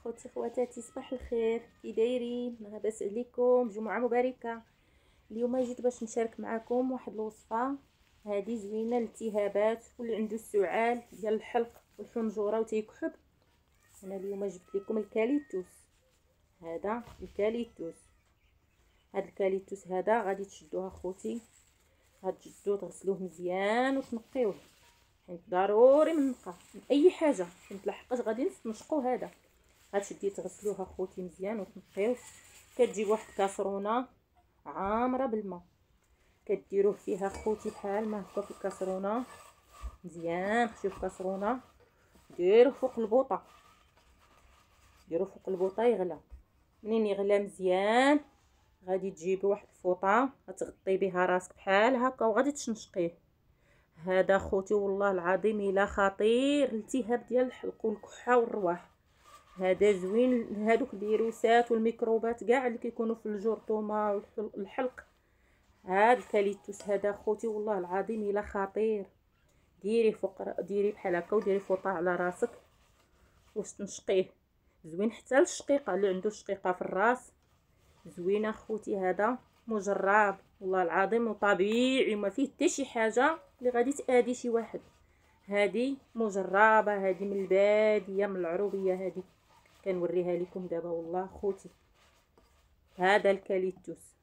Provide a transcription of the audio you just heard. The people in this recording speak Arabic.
خوتي خواتاتي، صباح الخير، كي دايرين؟ لاباس عليكم؟ جمعه مباركه. اليوم جيت باش نشارك معكم واحد الوصفه هذه زوينه للالتهابات واللي عنده السعال ديال الحلق والحنجره وتيكحب. انا اليوم جبت لكم الكاليتوس. هذا الكاليتوس، هذا غادي تشدوه اخوتي، غتجدوه تغسلوه مزيان وتنقيوه، حيت ضروري منقى من اي حاجه حيت لحقاش غادي نستنشقوا. هذا غتشدي تغسلوه اخوتي مزيان وتنقيوه. كتجيب واحد الكاسرونه عامره بالماء، كديروه فيها اخوتي بحال ما هكا في الكاسرونه مزيان. خشيو الكاسرونه، ديروه فوق البوطه، يغلى. منين يغلى مزيان غادي تجيبي واحد الفوطه غتغطي بها راسك بحال هكا وغادي تشنشقيه. هذا خوتي والله العظيم الا خطير الالتهاب ديال الحلق والكحه والرواح. هذا زوين هذوك الفيروسات والميكروبات كاع اللي كيكونوا في الجرثومه والحلق. هذا الكاليتوس هذا خوتي والله العظيم الا خطير. ديري فوق، ديري بحال هكا وديري فوطه على راسك واش تنشقيه. زوين حتى للشقيقه اللي عنده شقيقه في الراس، زوينه خوتي. هذا مجرب والله العظيم وطبيعي وما فيه حتى شي حاجه اللي غادي تاذي شي واحد. هذه مجربه، هذه من الباديه من العروبيه، هذه كنوريها لكم دابا والله خوتي. هذا الكاليتوس